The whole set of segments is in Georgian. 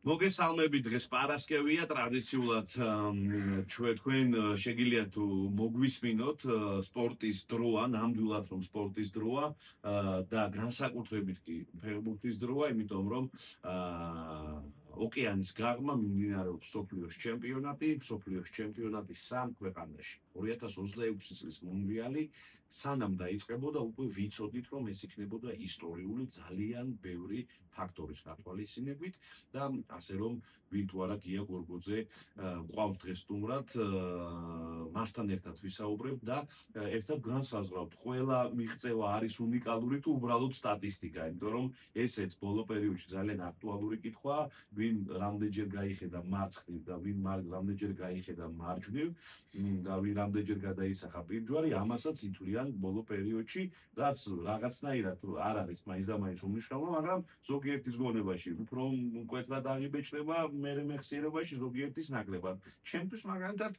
მოგესალმებით დღეს პარასკევია ტრადიციულად თქვენ შეგიძლიათ მოგვისმინოთ სპორტის დროა, ნამდვილად რომ სპორტის დროა და განსაკუთრებით კი ფეხბურთის დროა, იმიტომ რომ ოკეანის გაღმა მიმდინარეობს მსოფლიოს ჩემპიონატი სამ ქვეყანაში. 2026 წლის მუნდიალი სანამ დაიწყებოდა, უკვე ვიცოდით, რომ ეს იქნებოდა ისტორიული ძალიან ბევრი ფაქტორის გათვალისწინებით და ასე რომ ვინ თუ არა გია გორგოძე ყავს დღეს სტუმრად, მასთან ერთად ვისაუბრებ და ერთად განსაზღვრავთ, ყველა მიღწევა არის უნიკალური თუ უბრალოდ სტატისტიკა, იმიტომ რომ ესეც ბოლო პერიოდში ძალიან აქტუალური კითხვაა, ვინ რამდენჯერ გაიხედა მარცხნივ და ვინ რამდენჯერ გაიხედა მარჯვნივ და ვინ რამდენჯერ გადაისახა პირჯვარი, ამასაც ითვლიან ბოლო პერიოდში, რაც რაღაცნაირად არ არის მაინც და მაინც უმნიშვნელო, მაგრამ ზოგიერთის გონებაში უფრო მკვეთრად აღიბეჭდება, მერე მეხსიერებაში ზოგიერთის ნაკლებად. ჩემთვის მაგალითად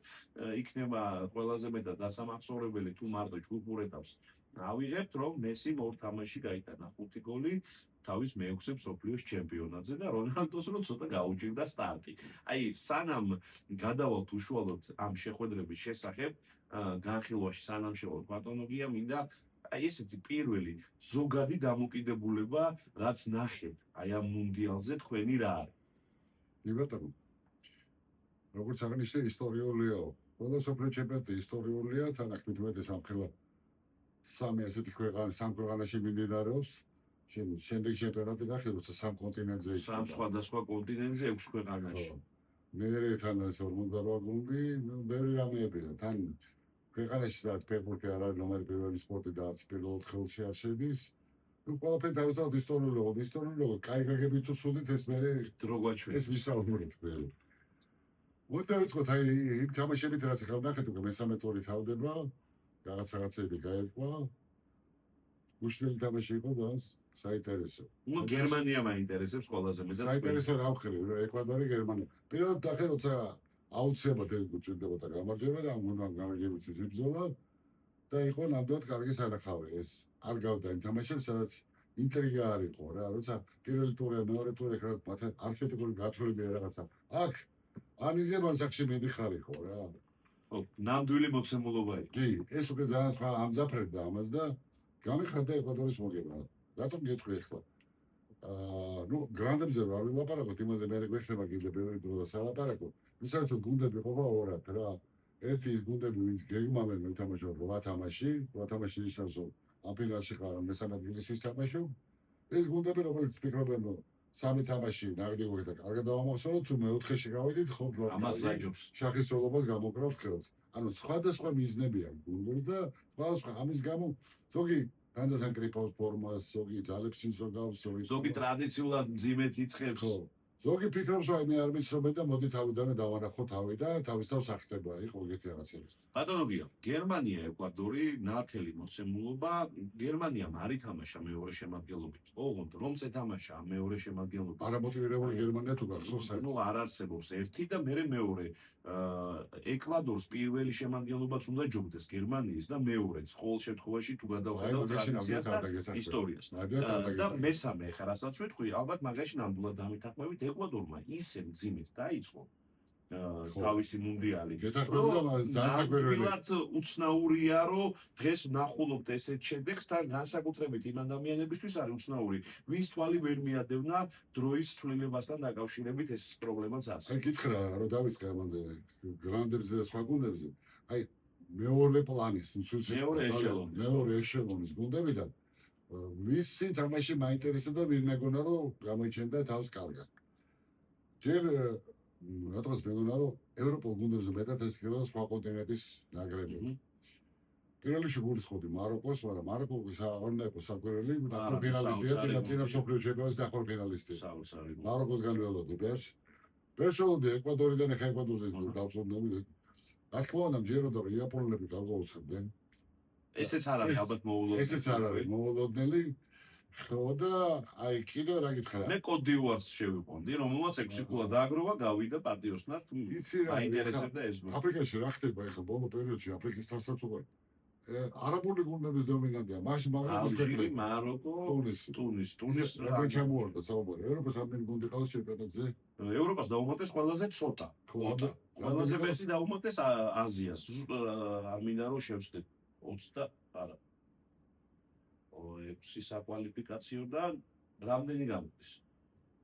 იქნება ყველაზე მეტად დასამახსოვრებელი თუ მარტო ჯგუფურ ეტაპს ავიღებთ, რომ მესიმ ორ თამაში გაიტანა 5 გოლი თავის მეექვსე მსოფლიოს ჩემპიონატზე და რონალდოს რომ ცოტა გაუჭირდა სტარტი. აი, სანამ გადავალთ უშუალოდ ამ შეხვედრების შესახებ, განხილვაში სანამ შევალთ ბატონოგია, მინდა აი ესეთი პირველი ზოგადი დამოკიდებულება, რაც ნახეთ, აი ამ მუნდიალზე თქვენი რა არის? ნიბატონო. როგორც აღნიშნე, ისტორიულია. ყველა მსოფლიო ჩემპიონატი ისტორიულია, თანახმით მეტი სამხელა სამი ასეთი ქვეყანა სამ ქვეყანაში მიმდინარეობს. შემდეგ ჩემპიონატი ნახე, როცა სამ კონტინენტზე იქნება. სამ სხვადასხვა კონტინენტზე 6 ქვეყანაში. მერე თან არის 48 გუნდი, ბევრი რამეებია. თან ქვეყანაში სადაც ფეხბურთი არ არის ნომერი პირველი სპორტი და არც პირველ 4-ში არ შედის. ყველაფერი თავისთავად ისტორიულია, კაი გაგებით თუ სულით ეს მერე დრო გვაჩვენებს. ეს ვისაუბრეთ მერე. მოდავიწყოთ აი იმ თამაშებით, რაც ახლა ნახეთ, უკვე მესამე ტური თავდება, რაღაცები გაერკვა. უშნელი თამაში იყო და საინტერესო. გერმანია მაინტერესებს ყველაზე მეტად. საინტერესო რა ვხრი, ეკვადორი, გერმანია. პირველად დახე, როცა აუცილებლად ეს გუჭირდებოდა გამარჯვება და ამ გუნდთან გამარჯვებით იბრძოლა და იყო ნამდვილად კარგი სანახავი ეს. არ გავდა იმ თამაშებს, სადაც ინტრიგა არ იყო რა, როცა პირველი ტური, მეორე ტური ხარ მათ არქეტიპული გათვლებია რაღაცა. აქ ანიღებან სახში მედიხარ იყო რა. ხო, ნამდვილი მოცემულობა იყო. კი, ეს უკვე ძალიან სხვა ამძაფრებდა ამას და გამიხარდა ეკვადორის მოგება. რატომ გეტყვი ახლა? გრანდებზე რა ვილაპარაკოთ, იმაზე მე გვეხება კიდე ბევრი დრო და სალაპარაკო. ვისაუბროთ გუნდები ყოფა ორად რა. ერთი ის გუნდები, ვინც გეგმავენ უთამაშო 8 თამაში, 8 თამაში ნიშნავს რომ ამ ფინალში ხარ მესამე ადგილის თამაშობ. ეს გუნდები როგორც ფიქრობენ რომ 3 თამაში ნაგდი გოგეთა კარგად დავამახსოვროთ, თუ მე-4-ში გავიდით, ხო, ამას რაჯობს. შახის როლობას გამოკრავთ ხელს. ანუ სხვადასხვა მიზნები აქვს გუნდს და სხვადასხვა ამის გამო ზოგი თანდათან კრიპავს ფორმას, ზოგი ძალებს ისოგავს, ზოგი ტრადიციულად მძიმედ იწყებს. ხო. ზოგი ფიქრობს რომ მე არ მიცნობენ და მოდი თავიდანვე დავანახო თავი და თავისთავად სახდება იყო ეგეთი რაღაცები. ბატონოგია, გერმანია, ეკვადორი, ნათელი მოცემულობა, გერმანიამ არ ითამაშა მეორე შემადგენლობით. ოღონდ რომც ეთამაშა მეორე შემადგენლობით. არამოტივირებული გერმანია თუ გახსოვს? ნუ არ არსებობს ერთი და მეორე მეორე. ეკვადორს პირველი შემადგენლობაც უნდა ჯობდეს გერმანიის და მეორეც ყოველ შემთხვევაში თუ გადავხედავთ ტრადიციას და ისტორიას. და მესამე ხა რასაც ვეთქვი, ალბათ მაგაში ნამდვილად დამეთანხმებით ეკვადორმა ისე მძიმედ დაიწყო თავისი მუნდიალი. ნამდვილად უცნაურია, რომ დღეს ვნახულობთ ესეთ შედეგს და განსაკუთრებით იმ ადამიანებისთვის არის უცნაური, ვინც თვალი ვერ მიადევნა დროის ცვლილებასთან დაკავშირებით ეს პრობლემაც არის. აი გითხრა, რომ დავიწყე ამაზე გრანდებზე და სხვა გუნდებზე. აი მეორე პლანის, მეორე ეშელონის გუნდებიდან ვისი თამაში მაინტერესებდა, ვინ მეგონა რომ გამოიჩენდა თავს კარგად. ჯერ რატომაც მეგონა რომ ევროპულ გუნდებზე მეტად ეს იქნება სხვა კონტინენტის ნაკრები. პირველ რიგში გულისხმობდი მაროკოს, მაგრამ მაროკო უნდა იყოს საკვირველი, ფინალისტია, წინა მსოფლიო ჩემპიონატის ნახევარფინალისტი. მაროკოს განველოდი ბერს. ბერშოლოდი ეკვადორიდან ახლა ეკვადორზე დავწოდნები. რა თქმა უნდა, მჯეროდა რომ იაპონელები გავგოუცხებდნენ. ესეც არ არის ალბათ მოულოდნელი. ესეც არ არის მოულოდნელი. ხო და აი კიდევ რა გითხრა? მე კოდივუარს შევიყვანდი, რომელმაც 6 ქულა დააგროვა, გავიდა პატიოსნად. იცი რა, აინტერესებდა ეს. აფრიკაში რა ხდება ახლა ბოლო პერიოდში აფრიკის თასაცობა არაბული გუნდების დომინანტია. მაშინ ალჟირი, მაროკო, ტუნისი. რა ჩამოვარდა საუბარი. ევროპას ამდენი გუნდი ყავს ჩემპიონატზე. ევროპას დაუმატეს ყველაზე ცოტა. ყველაზე მეტი დაუმატეს აზიას. არ მინდა რომ შევსდეთ 20 და არა. 6 საკვალიფიკაციოდან რამდენი გამოდის?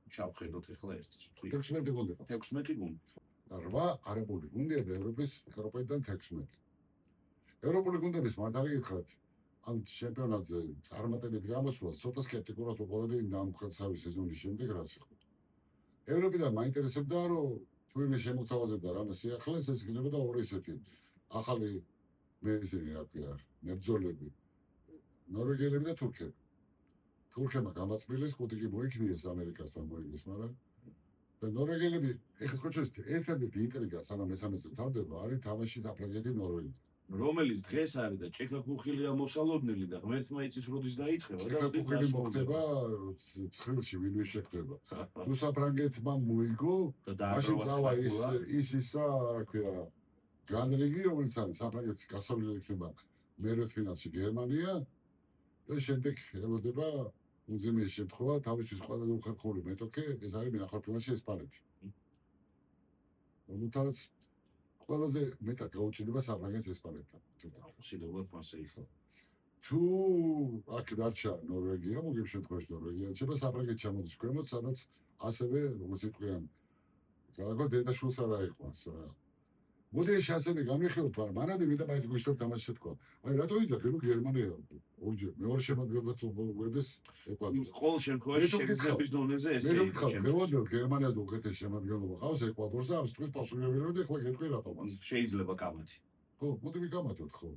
ჩავხედოთ ახლა ერთს. 16 გუნდი. 16 გუნდი. 8 არაბული გუნდია და ევროპიდან 16. ევროპული გუნდების მართალი გითხრათ, ამ ჩემპიონატზე წარმატებები გამოსვლა ცოტა სკეპტიკურად უყურებდი ნამქრცავი სეზონის შემდეგ რაც იყო. ევროპიდან მაინტერესებდა რომ თურმე შემოთავაზებდა რამე სიახლეს ეს იქნებოდა ორი ესეთი ახალი მეზენი რა ქვია, მებრძოლები. ნორვეგიელები და თურქები. თურქებმა გამაწმილეს ხუთი კი მოიქნიეს ამერიკასთან მოიგეს, მაგრამ და ნორვეგიელები ეხლა ხოჩეს ერთადერთი ინტრიგა სანამ მესამეზე თავდება არის თამაში საფრანგეთი ნორვეგია. რომელიც დღეს არის და ჩეხა-ქუხილია მოსალოდნელი და ღმერთმა იცის როდის დაიწყება და ჩეხა-ქუხილი მოხდება ცხრილში ვინმე შეხვდება. თუ საფრანგეთმა მოიგო მაშინ წავა ისა რა ქვია განრიგი რომელიც არის საფრანგეთის გასავლელი იქნება მერვე ფინალში გერმანია და შემდეგ ელოდება უძიმეს შემთხვევა თავისთვის ყველაზე უხერხული მეტოქე ეს არის მენახორფინალში ესპანეთი. უმთავრეს ყველაზე მეტად გაუჩინება საფრანგეთს ესპანეთთან. აუცილებლად მასე იყო. თუ აქ დარჩა ნორვეგია, მოგებ შემთხვევაში ნორვეგია, შეიძლება საფრანგეთი ჩამოდის ქვემოთ, სადაც ასევე როგორც იყვიან. რაღაცა დედაშვილს არ აიყვანს რა. მოდი ეს ასევე გამიხილოთ, მაგრამ მანამდე მინდა მაინც გუშინ თამაში თქვა. აი რატო იძახე რომ გერმანია ორჯერ მეორე შემოგვიდეს უგებდეს ეკვადორს. ყოველ შემთხვევაში შეგრძნების დონეზე ესე იყო. გერმანია და უკეთეს შემოგვიდება ყავს ეკვადორს და ამ სტრის პასუხისმგებლობა და ეხლა გეტყვი რატომ მას. შეიძლება კამათი. ხო, მოდი ვიკამათოთ ხო.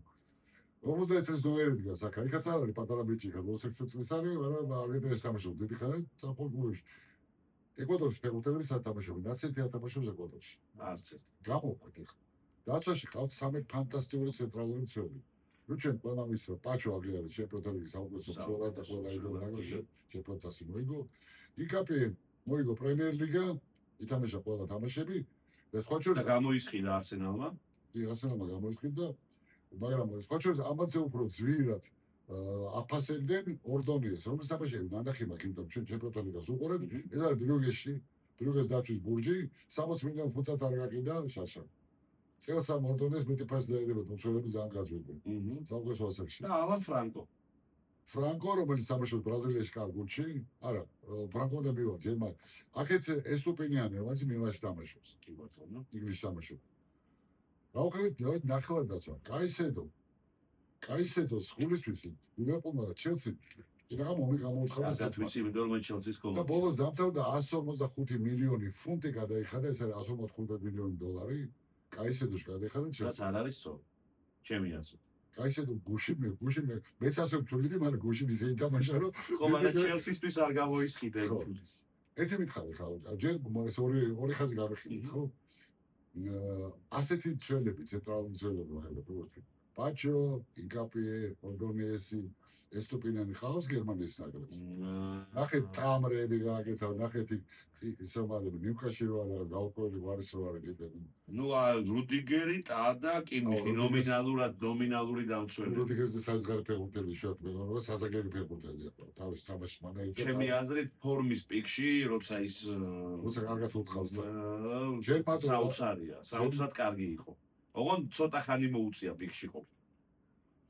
50 წელს ნოერი დგას აქ. იქაც არ არის პატარა ბიჭი, 26 წლის არის, მაგრამ არ ეს თამაშობს დიდი ხანი საფეხბურთში. ეკვადორის ფეხბურთელები სათამაშობენ, ნაცეთი ათამაშობს ეკვადორში. არც ერთ. გამოვკვეთ ახლა. დაცვაში ყავთ სამი ფანტასტიკური ცენტრალური მცველი. ნუ ჩვენ ყველა ვიცით რომ პაჩო აგლი არის ჩემპიონთა ლიგის საუკეთესო მცველად და ყველა იდეოლოგიაში ჩემპიონატი მოიგო. იკაპე მოიგო პრემიერ ლიგა, ითამაშა ყველა თამაშები და სხვა შორის და გამოისყიდა არსენალმა. კი, არსენალმა გამოისყიდა, მაგრამ სხვა შორის ამაზე უფრო ძვირად აფასებდნენ ორდონიეს, რომელიც თამაშები ნანდახი მაქვს, იმიტომ ჩვენ ჩემპიონთა ლიგას უყურებთ. ეს არის ბრიუგეში, ბრიუგეს დაცვის ბურჯი, 60 მილიონ ფუტად არ გაყიდა შაშა. წელს ამ ორდონეს მეტი ფასი დაედება, მცველები ძალიან გაძვირდნენ. საუკეთესო ასაკში. და ალან ფრანკო. ფრანკო, რომელიც თამაშობს ბრაზილიაში კარგულში, არა, ფრანკო და მივარ, ჯერმა. აქეთ ესტუპინიანი, რომელიც მილანში თამაშობს. კი ბატონო. ინგლისში თამაშობს. რა ვქნით, ნახევარ დაცვა. კაისედოს გულისთვის ლივერპულმა და ჩელსი იღა გამოუცხადა სათვისი იმიტომ რომ ჩელსის და კოლონია. ბოლოს დამთავრდა 155 მილიონი ფუნტი გადაიხადა, ეს არის 155 მილიონი დოლარი. კაისედოს გადაიხადა რაც ჩელსი. არ არის სწორი. ჩემი აზრით. კაისედო გუში მეც ასე ვთვლი, მაგრამ გუში ისე ითამაშა რომ ხო, მაგრამ ჩელსისთვის არ გამოისყიდა ეგ. ერთი მითხარი ხარ, ჯერ მაგას ორი ხაზი გამიხსნით, ხო? ასეთი ცველები, ცენტრალური ცველები მაგალითად. პაჩო, იკაპიე, ორდონიესი, ესტუპინიანი ხავს გერმანიის ნაკრებს. ნახეთ ტამრები გააკეთა, ნახეთ ისომალები, ნიუკაში რო არა, გაუკველი ვარის რო არა კიდე. ნუ რუდიგერი და კიმიხი ნომინალური დამცველი. რუდიგერზე საზღარი ფეხბურთელი შეათ მეგონა, საზაგერი ფეხბურთელია. თავის თამაში მანაი. ჩემი აზრით ფორმის პიკში, როცა ის როცა კარგად უთხავს. საოცრად კარგი იყო. ოღონდ ცოტა ხანი მოუწია პიკში ყოფ.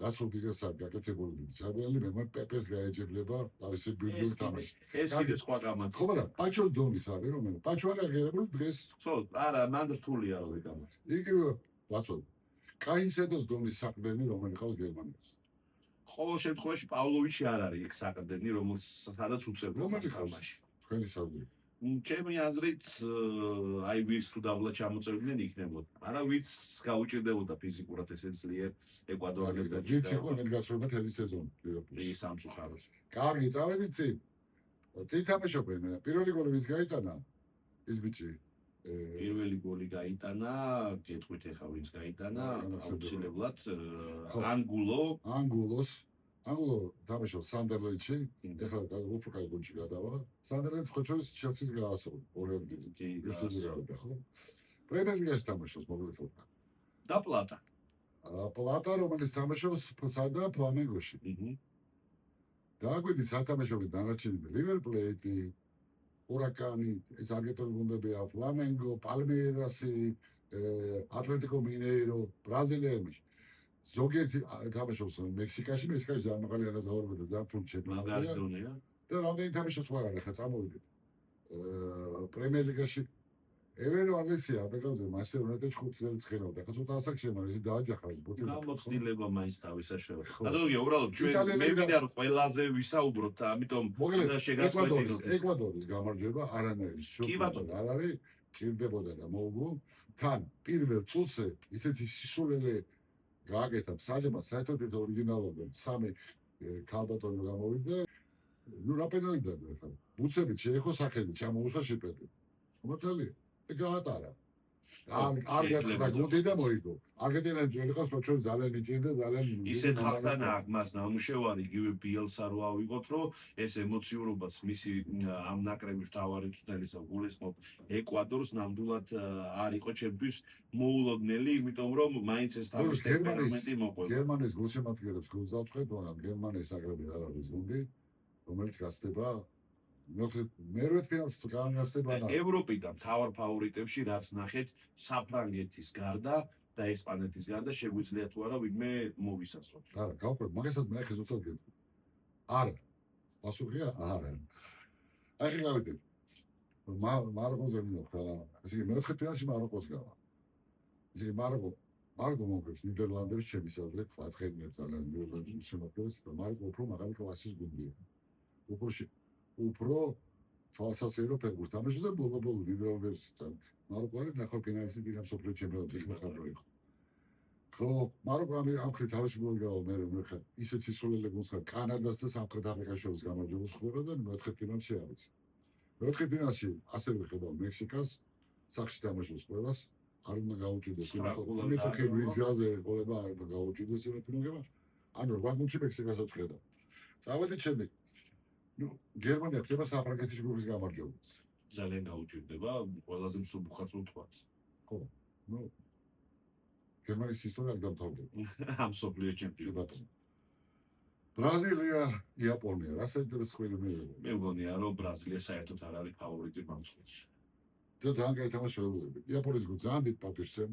რაც რუდიგერს არ გაკეთებული. ძალიან მე პეპეს გაეჯებლება თავისი ბიუჯეტი თამაში. ეს კიდე სხვა კამათი. ხო, მაგრამ პაჩოს დონის არის რომელიც. პაჩო არ აღერებული დღეს. ხო, არა, მან რთულია რა ვიკამათი. იგივე ბაცოდ. კაისედოს დონის საყრდენი რომელიც ყავს გერმანიას. ყოველ შემთხვევაში პავლოვიჩი არ არის იქ საყრდენი, რომელიც სადაც უწევდა თამაში. თქვენი საზრით. ჩემი აზრით, აი ვირს თუ დავლა ჩამოწევდნენ იქნებოდა. არა ვირს გაუჭირდებოდა ფიზიკურად ესეც ძლიერ ეკვადორელებთან. ვირს იყო მეგასურმა თელი სეზონი ლივერპულში. ის სამწუხაროდ. კარგი, წავედით წინ. წინ თამაშობენ. პირველი გოლი ვინც გაიტანა? ის ბიჭი. პირველი გოლი გაიტანა, გეტყვით ახლა ვინც გაიტანა, აუცილებლად ანგულო თამაშობს სანდერლენდში, ეხლა უფრო კაი გუნდში გადავა. სანდერლენდს ხო ჩვენს ჩელსის გაასწრო ორი ადგილი. კი, ხო. პრემიერ ლიგაში თამაშობს მოგვიწევდა. და პლატა. პლატა რომელიც თამაშობს სადა ფლამენგოში. დააგვიდი სათამაშოები დანარჩენები რივერ პლეიტი, ჰურაკანი, ეს არგენტინული გუნდებია, ფლამენგო, პალმეირასი, ატლეტიკო მინეირო, ბრაზილიელი. ზოგიერთი თამაშობს მექსიკაში, მექსიკაში ძალიან მაღალი ანაზაურებდა და ძალიან ფული ჩემპიონატია. და რამდენი თამაშობს ვაღარ ახლა წამოვიდეთ. პრემიერ ლიგაში ევენო ალესია დაგავზე Manchester United-ში 5 წელს ცხენობდა. ახლა ცოტა ასაკშია, მაგრამ ის დააჯახა ბუთი. გამოცდილება მაინც თავისაშევა. ბატონო, უბრალოდ ჩვენ მე ვიდარ ყველაზე ვისაუბროთ და ამიტომ და შეგაწყვეტინოთ. ეკვადორის გამარჯვება არანაირი შოქი არ არის, ჭირდებოდა და მოუგო. თან პირველ წუთზე ისეთი სისულელე გააკეთა საჯებად საერთოდ ეს ორიგინალობენ სამი ქალბატონი გამოვიდა. ნუ რა პენალტია ხა. ბუცებით შეეხო სახელი, ჩამოუსვა შეპეტი. მოწელი გაატარა. არ გასდა გუნდი და მოიგო. არგენტინა ჯერიხოს როჩო ძალიან მიჭირდა ძალიან ისეთ ხალხთან აქ მას ნამუშევარი იგივე ბიელსა რო ავიღოთ, რომ ეს ემოციურობას მისი ამ ნაკრების თავარი წვრთნელისა გულისხმობ ეკვადორს ნამდვილად არ იყო ჩემთვის მოულოდნელი, იმიტომ რომ მაინც ეს თავის ტემპერამენტი მოყვება. გერმანიის გულშემატკივრებს გულს დავწყეთ, მაგრამ გერმანიის ნაკრები არ არის გუნდი, რომელიც გასდება მერვე ფინალს განაგასდება და ევროპიდან მთავარ ფავორიტებში რაც ნახეთ საფრანგეთის გარდა და ესპანეთის გარდა შეგვიძლია თუ არა ვინმე მოვისასწროთ. არა, გავყვეთ, მაგასაც მე ხე ზუსტად გეტყვი. არა. პასუხია არა. აი გავიდეთ. მარგოზე მინდა რა. ესე იგი მეოთხე ფინალში მაროკოს გავა. ესე იგი მარგო მოგებს ნიდერლანდებს შემისავლეთ ფაცხენებს ძალიან მიუღებელ შემოქმედებს და მარგო უფრო მაღალი კლასის გუნდია. უფრო თვალსაჩინო ფეგურს თამაშობდა ბოლო ნიდერლანდებსთან. მაროკო არის ნახევარფინალისტი დინამ სოფლიო ჩემპიონატში ხმახაბრო იყო. ხო, მაროკო ამ ხრი თავში მოგავა მე ხა ისეთ სისულელე გუნდს ხარ კანადას და სამხრეთ აფრიკას შორის გამარჯვებას ხვდება და მეოთხე ფინალში არის. მეოთხე ფინალში ასევე ხედავ მექსიკას, სახში თამაშობს ყველას, არ უნდა გაუჭიდეს იმეთქე ვიზიაზე ყოლება არ უნდა გაუჭიდეს იმეთქება. ანუ რა გუნდში მექსიკასაც ხედავ. წავედით შემდეგ ნუ გერმანია ხდება საფრანგეთის გუნდის გამარჯვებას. ძალიან გაუჭირდება, ყველაზე მსუბუხად რო თქვათ. ხო, ნუ გერმანიის ისტორია დამთავრდება. ამ სოფლიო ჩემპიონატში. ბრაზილია, იაპონია, რა საინტერესო ხელმეორე. მე მგონია რომ ბრაზილია საერთოდ არ არის ფავორიტი მომწყვეტში. და ძალიან კაი თამაშობები. იაპონიის გუნდი ძალიან დიდ პატივს სცემ.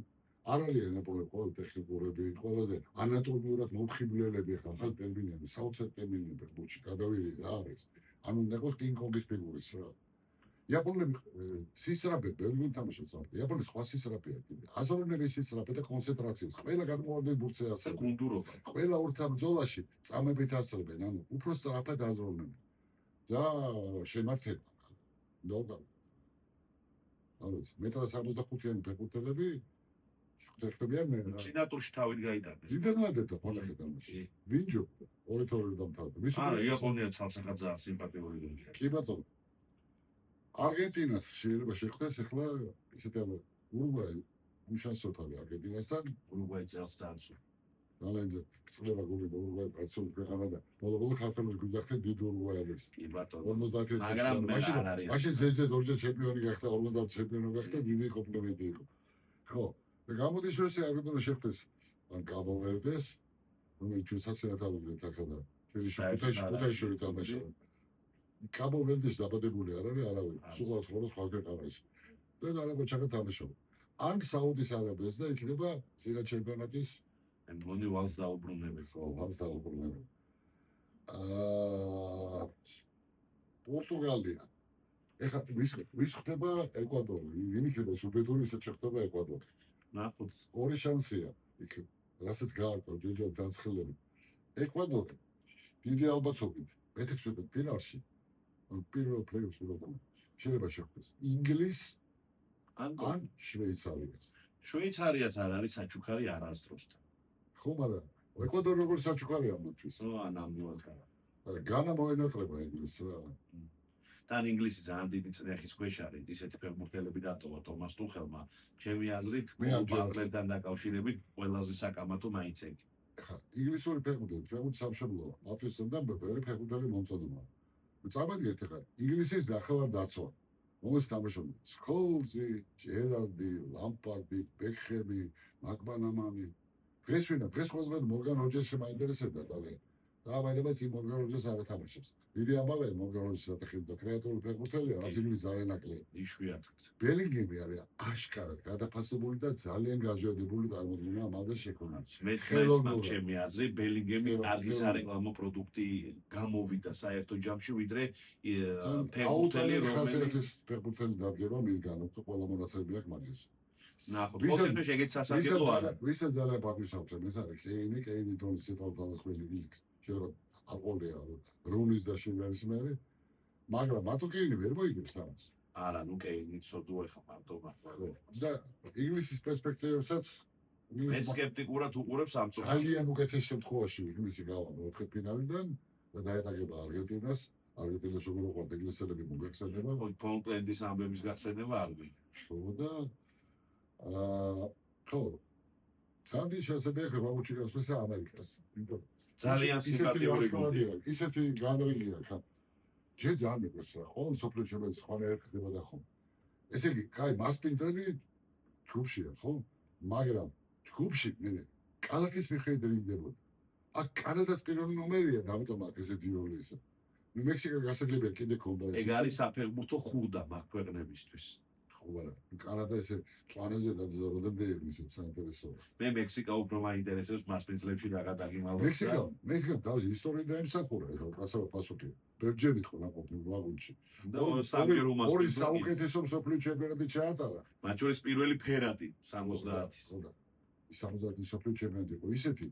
არ არიან იაპონელი ყველა ტექნიკურები, ყველაზე ანატომიურად მომხიბვლელები ხარ, ხალ ტერმინები, საოცარ ტერმინები გუჩი გადავირი რა არის. ანუ ნეკოს კინგ-კონგის ფიგურის რა. იაპონელი სისრაფე ბევრი თამაშობს. იაპონიის სხვა სისრაფეა კიდე. აზროვნების სისრაფე და კონცენტრაციის. ყველა გადმოვარდნილ ბურთზე ასე გუნდურობა. ყველა ურთა ბრძოლაში წამებით ასწრებენ, ანუ უფრო სწრაფად აზროვნებენ. და შემართება. ნოგა. ანუ მეტად 65-იანი ფეხბურთელები ხდებიან მე. სინატურში თავით გაიტანეს. ნიდერლანდებთან ხოლმე თამაში. ვინჯო 2-2 დამთავრდა. არა, იაპონია ცალსახად ძალიან სიმპათიური გუნდია. კი ბატონო. არგენტინას შეიძლება შეხვდეს ახლა ისეთი ურუგვაი უშანსოთ არის არგენტინასთან ურუგვაი წელს დაანცო. ძალიან წლება გული ურუგვაი პრაცული ქვეყანა და ბოლო ხალხებს გვიძახეთ დიდ ურუგვაი არის. კი ბატონო. 50 მაგრამ მაშინ ზეზე ორჯერ ჩემპიონი გახდა 50 ჩემპიონი გახდა დიდი კომპლიმენტი იყო. ხო, და გამოდის რომ ესე არგენტინა შეხვდეს ან კაბო-ვერდეს რომელიც ჩვენ საცერად ავიღეთ ახლა და ქუთაისში თამაშია. კაბო-ვერდეს დაბადებული არ არის არავინ. სულ სხვა ქვეყანაში. და ალბათ ჩაგათამაშო. ან საუდის არაბეთს და იქნება წინა ჩემპიონატის მგონი ვალს დაუბრუნებენ. ხო, ვალს დაუბრუნებენ. პორტუგალია. ეხლა ვის ხდება ეკვადორი? ვინიქება სუბედური შეხვდება ეკვადორი. ნახოთ. ორი შანსია. იქ რასაც გააკეთო ჯეჯო დაცხილები. ეკვადორი დიდი ალბათობით მე-16 ფინალში პირველ პლეიოფში შეიძლება შეხვდეს ინგლისს ან შვეიცარიას. შვეიცარიაც არ არის საჩუქარი არასდროსთან. ხო, მაგრამ ეკვადორი როგორ საჩუქარია მათთვის? ან ნამდვილად არა. განა მოენატრება ინგლისს რა. თან ინგლისი ძალიან დიდი წნეხის ქვეშ არის. ისეთი ფეხბურთელები დატოვა თომას ტუხელმა. ჩემი აზრით, პარტნიორთან დაკავშირებით ყველაზე საკამათო მაინც ეგ. ხა, ინგლისური ფეხბურთი სამშობლოა. მათთვის უნდა ბევრი ფეხბურთელი მომწოდება. წამოდიეთ ახლა ინგლისის ნახევარ დაცვა. მომის თამაშობენ სკოლზი, ჯერალდი, ლამპარდი, ბექჰემი, მაკმანამანი. დღეს ვინა დღეს ყველაზე მორგან როჯერსი მაინტერესებდა ძალიან. დაავადება წინ მორგან როჯერს არ ეთამაშებს. დიდი ამბავია მორგან როჯერსის ატეხილი და კრეატიული ფეხბურთელია, აღზრდილი ძალიან ნაკლია. იშვიათად. ბელინგემი არის აშკარად გადაფასებული და ძალიან გაზიადებული წარმოდგენა ამაზე შექმნა. მე ხელოვნურად ჩემი აზრი ბელინგემი კარგი სარეკლამო პროდუქტი გამოვიდა საერთო ჯამში ვიდრე ფეხბურთელი რომელიც ფეხბურთელი დაგერვა მისგან უფრო ყველა მონაცემები აქვს მაგის. ნახოთ, პროცენტი შეგეც სასარგებლო არა. ვისაც ძალიან პატივსავთ, ეს არის კეინი დონის ცეცხლთვალხმელი ის შეიძლება აყოლია რომის და შეგარის მერე, მაგრამ მათო კეინი ვერ მოიგებს ამას. არა, ნუ კეინი ცოდო ეხა მარტო მართლა. და ინგლისის პერსპექტივებსაც მე სკეპტიკურად უყურებს ამ წუთს. ძალიან უკეთეს შემთხვევაში ინგლისი გავა ოთხფინალიდან და დაეტაგება არგენტინას. არგენტინას როგორ უყვართ ინგლისელები მოგეხსენება. ფოლკლენდის ამბების გახსენება არ ვი. და ხო. სანდის შესაძლებელი ხება უჩინოს ამერიკას. ძალიან სიმპათიური გუნდი. ისეთი განრიგია ხა. ჯერ ძალიან მეგრეს რა. ყოველ სოფლიო ჩემპიონატს ხომ ერთხდება ხომ. ესე იგი, კაი, მასპინძელი ჯგუფშია, ხო? მაგრამ ჯგუფში მე კალათის მიხედვით რიგდებოდა. აქ კანადას პირველი ნომერია და ამიტომ აქ ესე დიოლი ისე. მექსიკა გასაგებია კიდე ქონდა ეს. ეგ არის საფეხბურთო ხუდა მაგ ქვეყნებისთვის. ხო, არა. კანადა ესე წვანეზე დაძროდებდა ისე საინტერესოა. მე მექსიკა უფრო მაინტერესებს მასპინძლებში დაგადაგიმალო. მექსიკა თავის ისტორია დაემსახურა, ეხლა პასო პასოკი. ბერჯერი ხო ნაყოფი ვაგონში. და სამჯერ უმასპინძლა. ორი საუკეთესო მსოფლიო ჩემპიონატი ჩაატარა. მათ შორის პირველი ფერადი 70-ის. ხო და 70-ის მსოფლიო ჩემპიონატი იყო ისეთი.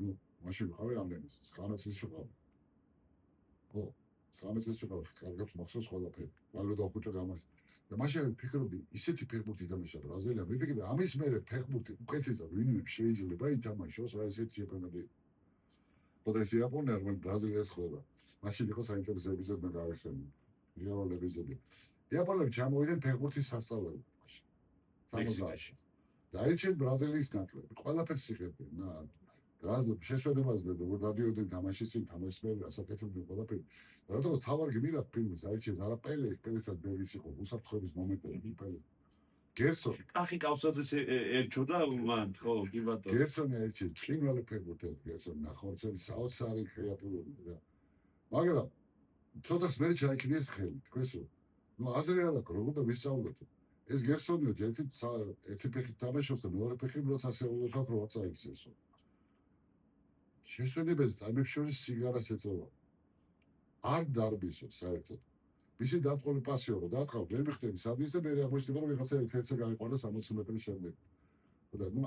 ნუ მაშინ ვიყავი ამდენი 19 წელი ვიყავ. ხო, 19 წელი ვიყავ, კარგად მახსოვს ყველაფერი. მაგალითად დაუხუჭა გამას. და მაშინ ფიქრობდი, ისეთი ფეხბურთი თამაშა ბრაზილია. მიფიქრე, ამის მერე ფეხბურთი უკეთესად ვინმე შეიძლება ითამაშოს რა ესეთი ჩემპიონატი. ხოდა ეს იაპონია რომ ბრაზილიას ხვდება. მაშინ იყო საინტერესო ეპიზოდი გავიხსენე. რეალურ ეპიზოდი. იაპონელები ჩამოვიდნენ ფეხბურთის სასწავლებლად მაშინ. მექსიკაში. დაიჭირეთ ბრაზილიის ნაკრები. ყველაფერს იღებდნენ. შეშვედებაზე და დადიოდნენ თამაშის წინ თამაშის მერე ასაკეთებდნენ ყველაფერი. რატომ თავარ გმირად ფილმის აიჩეს არა პელესაც ბევრის იყო უსაფრთხოების მომენტები პელე. გერსონი კახი კავსაძეს ერჩოდა მან ხო კი ბატონო. გერსონი აიჩეს წინვალე ფეხბურთელი გერსონი ნახორცელი საოცარი კრეატიული და მაგრამ ცოტას მერე ჩაიქნიეს ხელი თქვენს ნუ აზრი არ აქვს როგორ და ვისწავლოთ ეს გერსონი ერთი ფეხით თამაშობს და მეორე ფეხი როცა ასეულოთ რო წაიქცესო შესვენებაზე ამებს შორის სიგარას ეწევა არ დარბისო საერთოდ მისი დათხოვილი პასიო რომ დააწყავ ვერ მიხდები სადის და მე აღმოჩნდება რომ ვიღაცა ერთ-ერთზე გაიყვანა 60 მეტრის შემდეგ და ნუ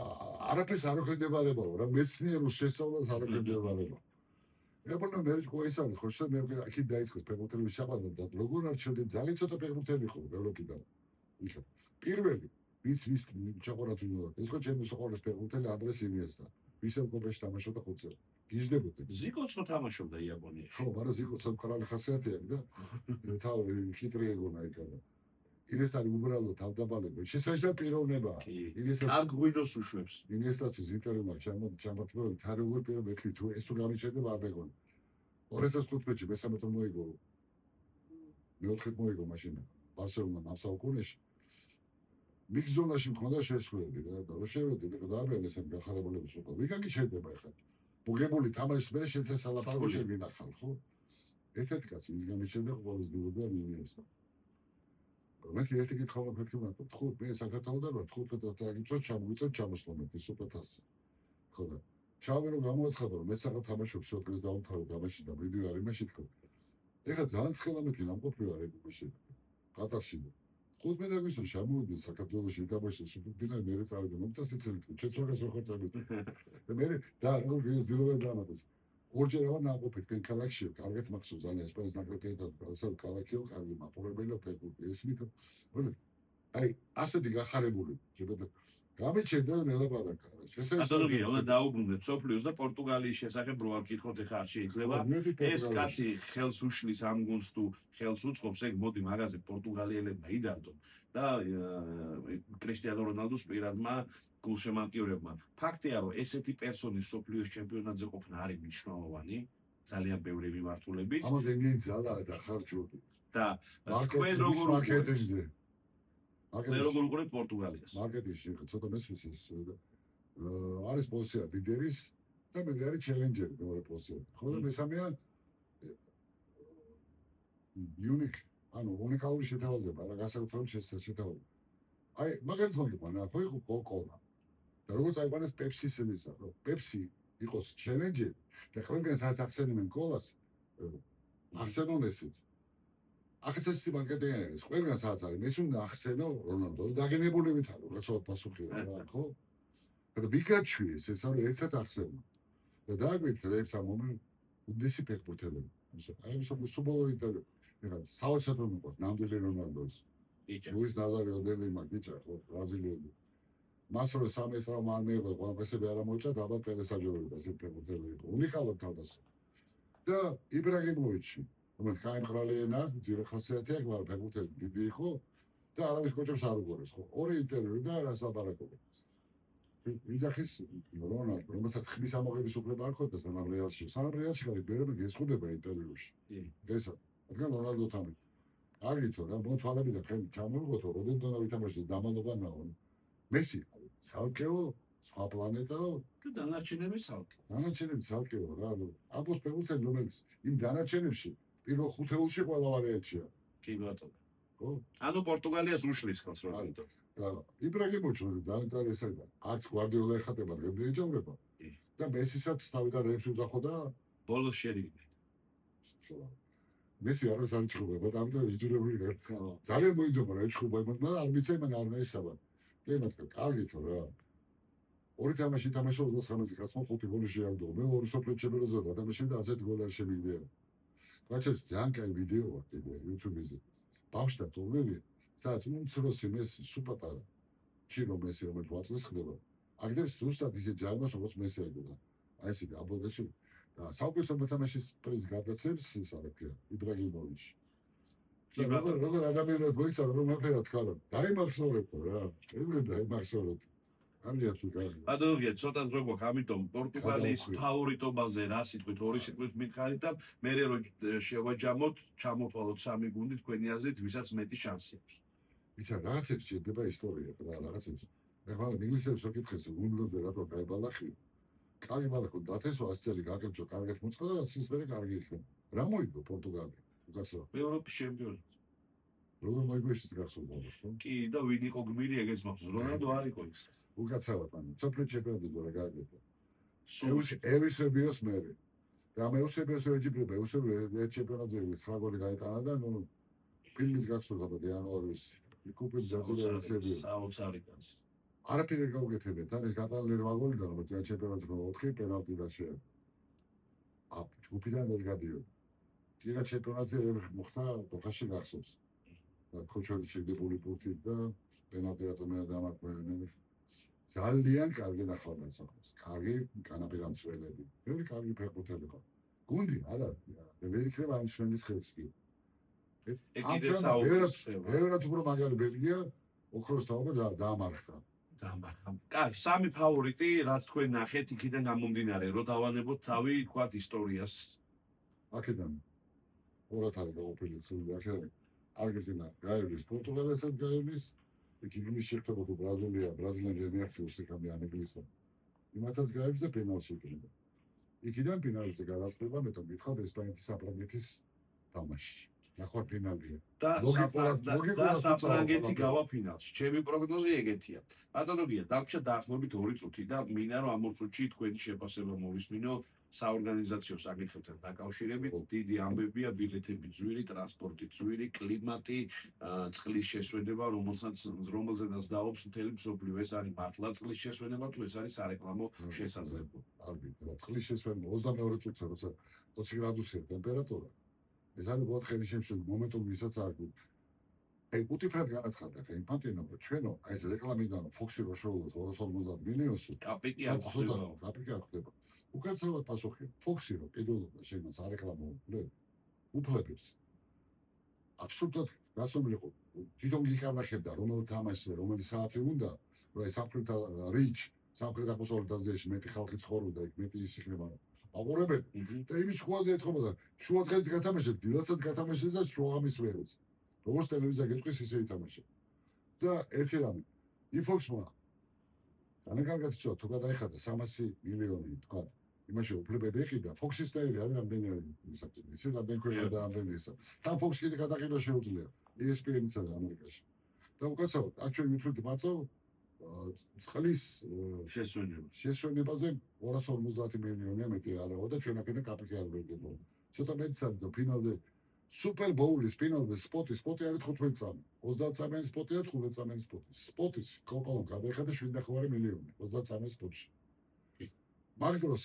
არაფერს არ ხედებარება რა მეცნიერულ შესწავლას არ ხედებარება ეპონა მერჯ ყოისანი ხო შე მე აქ დაიწყეს ფეხბურთელი შაბადა და როგორ არჩევდნენ ძალიან ცოტა ფეხბურთელი ხო ევროპიდან იხა პირველი ვის ჩაყურათუნო ეს ხო ჩემი სოყოლის ფეხბურთელი ანდრეს ინიესტა ვისო კოპეში თამაშობდა ხუთზე გიჟდებოდი ზიკოც რო თამაშობდა იაპონიაში ხო მაგრამ ზიკოც სამყარალი ხასიათი აქვს და თავი ხიტრი ეგონა იქა ინიესტა უბრალოდ თავდაბალება შესაძლოა პიროვნებაა ინიესტა კარგ ღვინოს უშვებს ინიესტათვის ინტერვიუმა ჩამოთვლილი თარიღული პირობები თუ ეს თუ გამიჩნდება არ ეგონა 2015-ში მესამე მოიგო მეოთხე მოიგო მაშინ ბარსელონამ ამ საუკუნეში მიგზონაში მქონდა შესრულები და რო შევედი და დააბერეს ამ გახარებულების უკვე ვიგაგი შეიძლება ახლა მოგებული თამაშის მერე შეცესალაფარგო შევინახავ ხო ერთ-ერთი კაცი ის გამიჩნდა ყოველს დიოდა ინიესტა მე ერთი კითხვა მქონდა ხო მე საქართველოსთან ვარ 15 წელს ჩამოვიწევ ჩამოსვლამდე სუპერთასზე ხო და ჩავერო გამოაცხადა რომ მე საერთოდ თამაშობს შოთლეს დაუმთავრე თამაში და ვიდეო არის მაშინ თქო ეხლა ძალიან ცხელამეთი ნამყოფი ვარ ეგუში ყატარში 15 აგვისტო ჩამოვიდი საქართველოში თამაშის სუპერფინალ მერე წავედი მომტასიცელი ჩეცოგას როგორ წავედი და მე და როგორ ზილოვე დამატეს ორჯერ ვარ ნამყოფი თქვენ ქალაქში კარგად მახსოვს ძალიან ესპანეთის ნაკრები და ასე ქალაქიო კარგი მაყურებელი ფეხბურთი ესმით აი ასეთი გახარებული შეიძლება გამიჩნდა ნელაპარაკა შესაძლოა უნდა დაუბრუნდეთ სოფლიოს და პორტუგალიის შესახებ რო ვაკითხოთ ეხლა არ შეიძლება ეს კაცი ხელს უშლის ამ გუნდს თუ ხელს უწყობს ეგ მოდი მაგაზე პორტუგალიელებმა იდარდონ და კრისტიანო რონალდუს პირადმა გულშემატკივრებმა ფაქტია რომ ესეთი პერსონის სოფლიოს ჩემპიონატზე ყოფნა არის მნიშვნელოვანი ძალიან ბევრი მიმართულებით ამაზე გინძალა და ხარჯობი და თქვენ როგორ მარკეტინგზე მე როგორ უყურებ პორტუგალიას მარკეტინგში ცოტა მესმის არის პოზიცია ლიდერის და მე არის ჩელენჯერი მეორე პოზიცია. ხოლო მესამეა unique, უნიკალური შეთავაზება, რა განსაკუთრებული შეთავაზება. აი, მაგალითად მოგიყვანა, ხო იყო კოკოლა. და როგორც აიყვანეს პეპსის იმისა, რომ პეპსი იყოს ჩელენჯერი და ყველგან სადაც ახსენებენ კოლას, ახსენონ ესეც. ახაც ეს მარკეტინგი არის, ყველგან სადაც არის, ეს უნდა ახსენო რონალდო, დაგენებულებით არის, რა თქმა პასუხია რა, ხო? და ბიკაჩუის ეს არის ერთად ახსენო. და დააგვიწყდა ერთ მომენტ უდესი ფეხბურთელები. აი ეს სუბოლოვი და ეხლა საოცრად რომ იყოს ნამდვილი რონალდოს. ლუის ნაზარი ოდელი მაგიჭა ხო ბრაზილიელი. მას რო სამეს რა მანევა ყველაფერი არ მოიჭა და ალბათ პელესაჯოვრებას ეს ფეხბურთელი იყო. უნიკალურ თავდასხმა. და იბრაგიმოვიჩი რომელიც კაიმხრალენა ძირ ხასიათი აქვს, მაგრამ ფეხბურთელი დიდი იყო და არავის კოჭებს არ უყურეს ხო. ორი ინტერვიუ და რა საბარაკობა. ვიძახის რონალდო, რომელსაც ხმის ამოღების უფლება არ ჰქონდა სანაბრიალში. სანაბრიალში ხარ ბერები გესხუდება ინტერვიუში. ესა, რადგან რონალდოთან აგითო რა მოთვალები და ხელი ჩამოვიღოთო, როდესაც ვითამაშე დამალობანაო. მესი, ცალკეო, სხვა პლანეტაო და დანარჩენები ცალკე. დანარჩენები ცალკეო რა. აბოს ფეხბურთელი რომელიც იმ დანარჩენებში პირველ ხუთეულში ყველა ვარიანტია. კი ბატონო. ხო? ანუ პორტუგალიას უშლის ხელს რონალდო. იბრაგიმოვიჩი ძალიან წარესადა. არც გვარდიოლა ეხატება დღემდე ეჯავრება. და მესისაც თავიდან რეებში უძახო და ბოლოს შერიგდა. მესი არას არ ჭუბება და ამიტომ იჯურებული გარ. ძალიან მოიძობა რა ჭუბება, მაგრამ არ მიცემ ან არ მეესაბა. გემატკა, კარგითო რა. ორი თამაში თამაშობ 23 კაცს ხუთი გოლი შეაგდო. მე ორი სოფლიო ჩემპიონატზე ვადამაში და 10 გოლი არ შემიგდია. გაჩერს ძალიან კაი ვიდეოა კიდე YouTube-ზე. ბავშვთა თურმები სადაც უმცროსი მესი სუპატარა. ჩინო მესი რომელიც ვაწეს ხდება. აგდებს ზუსტად ისე ჯარიმას როგორც მესი ეგულა. აი ესე აბოდაში და საუკეთესო მოთამაშის პრიზს გადაცემს ის არაფერია იბრაგიმოვიჩი. როგორ ადამიანად მოიცავ რომ აფერად თქვა. დაიმახსოვრებო რა. ეგრე დაიმახსოვრებ. ამია თუ კარგი. ბატონო, ცოტა დრო გვაქვს, ამიტომ პორტუგალიის ფავორიტობაზე რა სიტყვით, ორი სიტყვით მითხარით და მე რო შევაჯამოთ, ჩამოთვალოთ სამი გუნდი თქვენი აზრით, ვისაც მეტი შანსი აქვს. ისა რაღაცებს შედება ისტორია რა რაღაცებს. ეხლა ინგლისელს ვაკითხეს, გუნდზე რატო დაებალახი. კარგი ბალახო დათესო 100 წელი გაკეთო, კარგად მოწყდა და სისხლი კარგი იყო. რა მოიგო პორტუგალია? უკასო. ევროპის ჩემპიონი. როგორ მოიგოიშით გახსოვდა ხო? კი და ვინ იყო გმირი ეგეც მახსოვს. რონალდო არ იყო ის. უკაცრავად ანუ სოფლიო ჩემპიონატი გორა გააკეთა. ევსებიოს მერე. და მე ევსებიოს ეჯიბრება, ევსებიოს ჩემპიონატზე 9 გოლი გაიტანა და ნუ ფილმის გახსოვდა იანვარის კუპის ძაძილა ევსებიოს. საოცარიტანს. არაფერი გაუკეთებიათ, არის გატანილი 8 გოლიდან, რომელიც ჩემპიონატზე 4 პენალტი დაშია. ჯგუფიდან ვერ გადიოდა. წინა ჩემპიონატზე მოხდა დოხაში გახსოვს. ქოჩორი შეგდებული პუნქტით და პენალტი რატომ დამარცხდნენ. ძალიან კარგი ნახავდა სახოს. კარგი განაპირა მცველები. ბევრი კარგი ფეხბურთელი იყო. გუნდი არა, ვერ იქნება ამ ჩვენის ხელს კი. ეგ კიდე საუბარია. ბევრად უფრო მაგარი ბელგია, ოქროს თაობა დაამარხა. კაი, სამი ფავორიტი, რაც თქვენ ნახეთ, იქიდან გამომდინარე, რომ დავანებოთ თავი, თქვათ ისტორიას. აქედან ორად არის გაუფრთხილი ცუდი ახლა. არგენტინა გაივლის, პორტუგალიასაც გაივლის, იქ შეხვდება თუ ბრაზილიანი რეაქციას ეკამი ან ინგლისთან. იმათაც გაივლის და პენალტში იქნება. იქიდან ფინალზე გადასწრება მე თვითონ გითხრათ ესპანეთის საფრანგეთის თამაში. ნახოთ ფინალია. და საფრანგეთი გავა ფინალში. ჩემი პროგნოზი ეგეთია. ბატონებია, დაგვრჩა დაახლოებით 2 წუთი და მინდა რომ ამ 2 წუთში თქვენი შეფასება მოვისმინო საორგანიზაციო საკითხებთან დაკავშირებით. დიდი ამბებია, ბილეთები ძვირი, ტრანსპორტი ძვირი, კლიმატი, წყლის შესვენება, რომელზედაც დაობს მთელი მსოფლიო. ეს არის მართლა წყლის შესვენება თუ ეს არის სარეკლამო შესაძლებლობა? წყლის შესვენება 22 წუთზე, როცა 20 გრადუსია ტემპერატურა. ეს არის ბოთხელი შემშლელი მომენტუმი, ვისაც არ გვაქვს. აი, უტიფრად განაცხადა ხა ინფანტინო, რომ ჩვენო აი ეს რეკლამიდან ფოქსი რო შეულოს 250 მილიონს, კაპიტი არ ხდება. კაპიტი არ ხდება. უკაცრავად პასუხია, ფოქსი რო კიდეულობა შემას არეკლამო უფლებს. აბსოლუტურად გასულიყო. თვითონ გიკარნახებდა, რომელ თამაშზე, რომელი საათი უნდა, რომ აი სამხრეთ რიჩ, სამხრეთ აღმოსავლეთ აზიაში მეტი ხალხი ცხოვრობდა, იქ მეტი ის იქნება. აყურებენ და იმის შუაზე ეწყობოდა შუა დღეს გათამაშეთ, დილასაც გათამაშეთ და შუაღამის ვერეც. როგორც ტელევიზია გეტყვის ისე ითამაშე. და ერთი რამე, იფოქსმა ძალიან კარგად იცოდა თუ გადაიხადა 300 მილიონი თქვა იმაში უფლებები ეყიდა Fox-ისნაირი არის რამდენი არის ისაკი ისე რამდენი ქვეყანა და რამდენი ისა თან Fox კიდე გადაყიდა შეუძლია ESPN-ისა და ამერიკაში და უკაცრავად აქ ჩვენ მithulით მარტო წყლის შესვენებაზე 250 მილიონია მეტი არაო და ჩვენ აქედან კაპიკი არ ვერგებო ცოტა მეტიც არის და ფინალზე Super Bowl-ის ფინალზე სპოტი არის 15 წამი 30 წამიანი სპოტია 15 წამიანი სპოტის კოპალონ გადაიხადა 7.5 მილიონი 30 წამიანი სპოტში მაგ დროს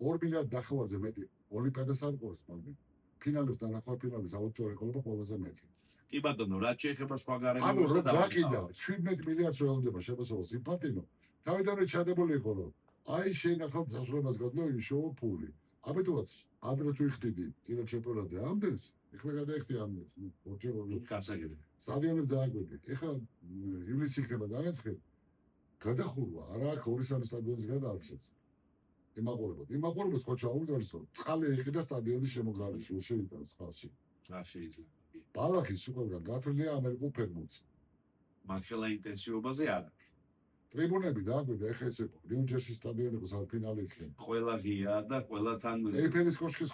2 მილიარდ დახევარზე მეტი ოლიმპიადას არ ყურს მაგრამ ფინალებს და ნახევარფინალის აუდიტორია ყოლება ყველაზე მეტი კი ბატონო, რაც შეეხება სხვა ანუ გარემოებებს რა გაყიდა 17 მილიარდს ველოდება შემოსავალს იმპარტინო თავიდანვე ჩადებული იყო რომ აი შენახავთ საზღვრებას გადმო შოუ ფული ამიტომაც ადრე თუ იხდიდი წინა ჩემპიონატზე ამდენს ეხლა გადაიხდი ამდენს ორჯერ გასაგები. სტადიონებს დააგვიდი ეხლა ივლისი იქნება განაცხადი გადახურვა არა აქ ორისანი სტადიონის გადაარჩენს იმაყურებთ ხო ჩაუდგარს რომ წყალი ეყიდა სტადიონის შემოგარში შეიძლება წყალში რა შეიძლება. ბალახის უკან გათვლილია ამერიკულ ფეხბურთს მაგხელა ინტენსივობაზე არა. ტრიბუნები დააგვიდა ეხლა ეს იყო ნიუ-ჯერსის სტადიონების ფინალი იქნება ყველა ღია და ყველა თან ეიფელის კოშკის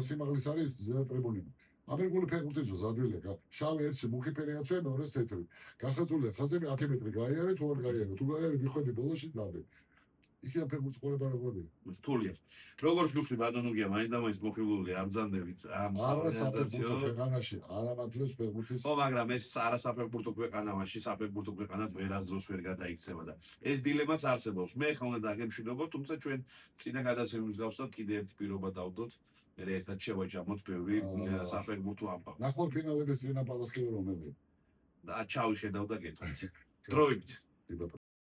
სიმაღლის არის ტრიბუნები ამერიკული ფეხბურთის დროს ადვილია შავი ერთში მუქი ფერი აცვია მეორეს თეთრი გახაზულია ხაზები 10 მეტრი გაიარე თუ არ გაიარე თუ გაიარე მიხვედი ბოლოში დაბე იქა ფეხბურთის ყოლება როგორია რთულია. როგორც ვიხდი ბატონოგია მაინც და მაინც მოხიბლული ამ ბრძანდებით ამ არასაფეხბურთო ქვეყანაში არამართლებს ფეხბურთის ხო, მაგრამ ეს არასაფეხბურთო ქვეყანაში საფეხბურთო ქვეყანად ვერასდროს ვერ გადაიქცევა და ეს დილემაც არსებობს. მე ხა უნდა დაგემშვიდობო, თუმცა ჩვენ წინა გადაცემის გავსვათ კიდე ერთი პირობა დავდოთ. მე ერთად შევაჯამოთ ბევრი საფეხბურთო ამბავი. ნახევარფინალების წინა პალასკევი რომელი და ჩავიხედავ და გეტყვით. დროებით. დიდად